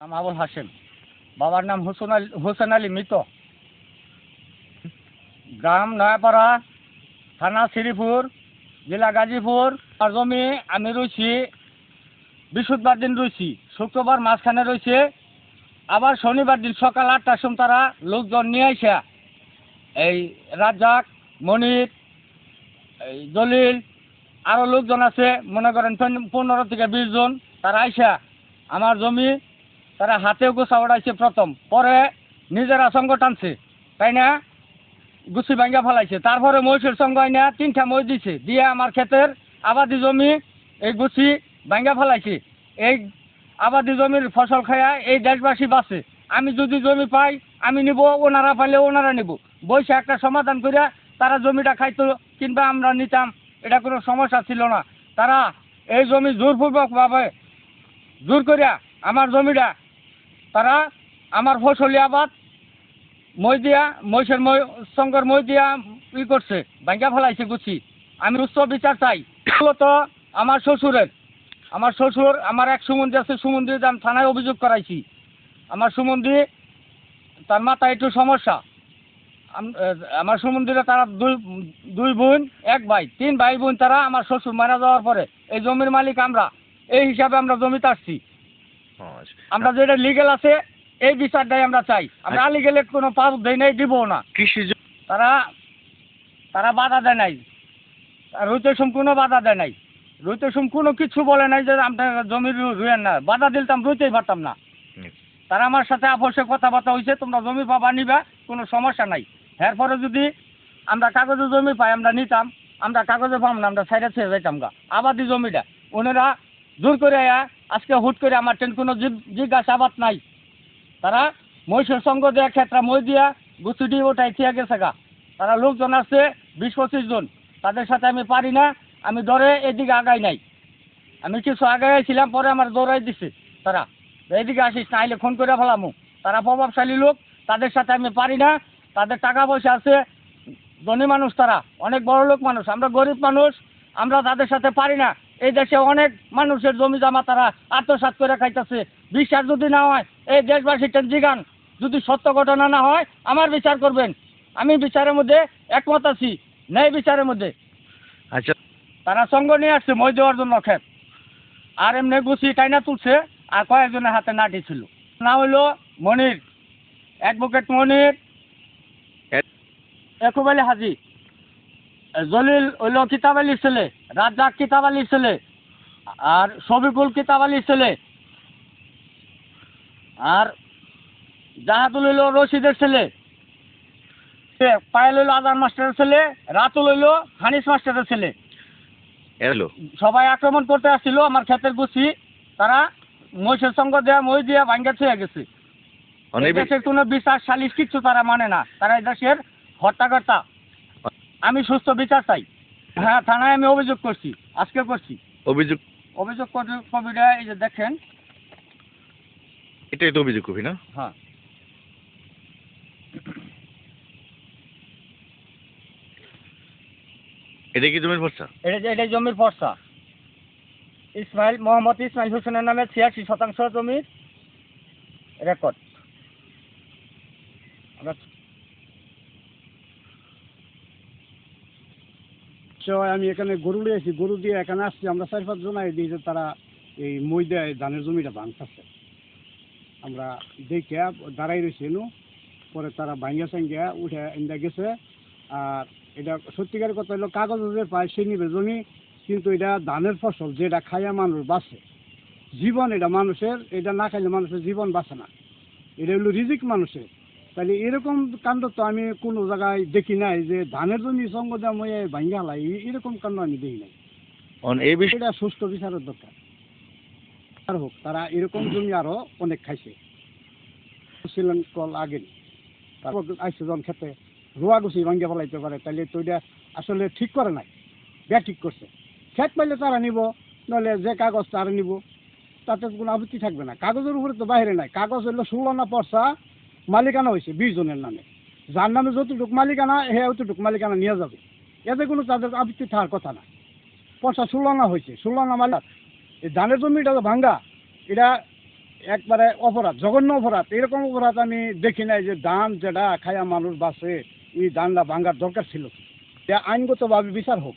নাম আবুল হাশেম, বাবার নাম হোসেন আলী মৃত, গ্রাম নয়াপাড়া, থানা শ্রীপুর, জেলা গাজীপুর। আর জমি আমি রয়েছি বৃহস্পতিবার দিন রয়েছি, শুক্রবার মাঝখানে রয়েছে, আবার শনিবার দিন সকাল 8টার সময় তারা লোকজন নিয়ে আসা এই রাজ্জাক, মনির, এই জলিল, আরও লোকজন আছে মনে করেন 15 থেকে 20 জন। তারা আইসা আমার জমি তারা হাতেও গোছা ওড়াইছে প্রথম, পরে নিজেরা সঙ্গ টানছে, তাই না গুছি ভাঙ্গা ফেলাইছে। তারপরে মহিষের সঙ্গ আইনা 3টা মই দিছে, দিয়ে আমার ক্ষেতের আবাদি জমি এই গুছি ভাঙ্গা ফেলাইছে। এই আবাদি জমির ফসল খায়া এই দেশবাসী বাঁচে। আমি যদি জমি পাই আমি নিব, ওনারা পাইলে ওনারা নিব, বৈশা একটা সমাধান করিয়া তারা জমিটা খাইতো কিংবা আমরা নিতাম, এটা কোনো সমস্যা ছিল না। তারা এই জমি জোরপূর্বকভাবে জোর করিয়া আমার জমিটা তারা আমার ফসলি আবাদ মই দিয়া মহিষের সঙ্গের মই দিয়া করছে, ভাঙ্গা ফেলাইছে গুছি। আমি উচ্চ বিচার চাই। মূলত আমার শ্বশুর আমার এক সুমন্দি আছে, সুমন্দি আমি থানায় অভিযোগ করাইছি। আমার সুমন্দি তার মাথায় একটু সমস্যা। আমার সুমন্দিরে তারা দুই বোন এক ভাই, 3 ভাই বোন। তারা আমার শ্বশুর মারা যাওয়ার পরে এই জমির মালিক আমরা, এই হিসাবে আমরা জমিতে আসছি। আমরা যেটা লিগেল আছে এই বিচারটাই আমরা চাই। আমরা আলিগেলে কোনো পাস দেয় নাই, দিব না। কৃষি তারা বাধা দেয় নাই, রুইতেসম কোনো বাধা দেয় নাই, রুইতেসম কোনো কিছু বলে নাই যে আপনার জমি রুয়েন না। বাধা দিলতাম, রুইতেই পারতাম না। তারা আমার সাথে আপসে কথাবার্তা হয়েছে, তোমরা জমি পাবা নিবা, কোনো সমস্যা নাই। এরপরে যদি আমরা কাগজে জমি পাই আমরা নিতাম, আমরা কাগজে পাম না, আমরা সাইডে ছেড়ে যাইতাম গা আবাদি জমিটা। ওনারা জোর করে আজকে হুট করে আমার কোনো জিজ্ঞাসাবাদ নাই। তারা মহিষের সঙ্গ দেওয়া ক্ষেত্রে মই দিয়া গুছুটি ওটাই থিয়া গেছে গা। তারা লোকজন আছে 20-25 জন, তাদের সাথে আমি পারি না, আমি ধরে এদিকে আগাই নাই। আমি কিছু আগাইছিলাম, পরে আমার দৌড়াই দিছে তারা, এইদিকে আসিস না, আইলে ফোন করে ফেলামু। তারা প্রভাবশালী লোক, তাদের সাথে আমি পারি না। তাদের টাকা পয়সা আছে, ধনী মানুষ, তারা অনেক বড় লোক মানুষ, আমরা গরিব মানুষ, আমরা তাদের সাথে পারি না। এই দেশে অনেক মানুষের জমি জমা তারা আত্মসাৎ করে খাইতেছে। বিচার যদি না হয় এই দেশবাসীর জিগান, যদি সত্য ঘটনা না হয় আমার বিচার করবেন। আমি বিচারের মধ্যে একমত আছি, ন্যায় বিচারের মধ্যে। আচ্ছা, তারা সঙ্গ নিয়ে আসছে মই দেওয়ার জন্য ক্ষেত, আর এমনি গুছি টাইনা তুলছে, আর কয়েকজনের হাতে নাটি ছিল। না হইলো মনির, অ্যাডভোকেট মনির, একুব আলী হাজি, জলিল হইল কিতাব আলীর ছেলে, রাজ্জাক কিতাব আলীর ছেলে, আর শফিকুল কিতাব আলীর ছেলে, আর জাহাদুল হইল রশিদের ছেলে, পায়েল হইল আজান মাস্টারের ছেলে, রাতুল হইল হানিস মাস্টারের ছেলে। সবাই আক্রমণ করতে আসছিল আমার ক্ষেতের গুছি। তারা মহিষের সঙ্গ দেওয়া মই দিয়া ভাঙ্গা ছুঁয়ে গেছে। দেশের কোনো বিচার সালিশ কিচ্ছু তারা মানে না, তারা এই দেশের হত্যাকর্তা। আমি সুস্থ বিচার চাই। হ্যাঁ, থানায় আমি অভিযোগ করছি, আজকে করছি অভিযোগ কবিটা এই যে দেখেন, এটাই তো অভিযোগ কবি না? হ্যাঁ, এটা কি জমির পর্চা? এটা জমির পর্চা। মোহাম্মদ ইসমাইল হোসেনের নামে 86% জমির রেকর্ড। আমি এখানে গরু নিয়েছি, গরু দিয়ে এখানে আসছি, আমরা 4-5 জন দিই যে তারা এই মই দেয় ধানের জমিটা ভাঙতেছে। আমরা দেখে দাঁড়াই রয়েছি এনু, পরে তারা ভাঙ্গা সাঙ্গিয়া উঠে ইন্দা গেছে। আর এটা সত্যিকারের কথা হলো কাগজ যে পায় সে নিবে জমি, কিন্তু এটা ধানের ফসল, যেটা খাইয়া মানুষ বাঁচে, জীবন এটা মানুষের, এটা না খাইলে মানুষের জীবন বাঁচে না, এটা হলো রিজিক মানুষের। তাহলে এরকম কাণ্ড তো আমি কোনো জায়গায় দেখি নাই, যে ধানের জমি সঙ্গ দেওয়া মই ভাঙ্গা হালাই, এরকম কাণ্ড আমি দেখি নাই। এই বিষয়টা সুষ্ঠু বিচারের দরকার। আর হোক, তারা এরকম জমি আরো অনেক খাইছে, ছিলেন কল আগে, তারপর আইসে যখন খেতে রোয়া গুছি ভাঙ্গা ফেলাইতে পারে, তাহলে তো এটা আসলে ঠিক করে নাই, ঠিক করছে। খেত পাইলে তারা নিব, নাহলে যে কাগজ তারা নিব, তাতে কোনো আপত্তি থাকবে না। কাগজের উপরে তো বাইরে নাই, কাগজ হইলো 16 না পর্চা মালিকানা হয়েছে 20 জনের নামে, যার নামে যতটুক মালিকানা হে অতটুক মালিকানা নিয়ে যাবে, এতে কোনো তাদের আপত্তি থাকার কথা না। পর্চা 16 না হয়েছে, 16 না মালিক। এই ধানের জমিটা তো ভাঙ্গা, এটা একবারে অপরাধ, জঘন্য অপরাধ। এরকম অপরাধ আমি দেখি নাই যে ধান যেটা খায়া মানুষ বাঁচে, এই ধানটা ভাঙ্গার দরকার ছিল। আইনগতভাবে বিচার হোক।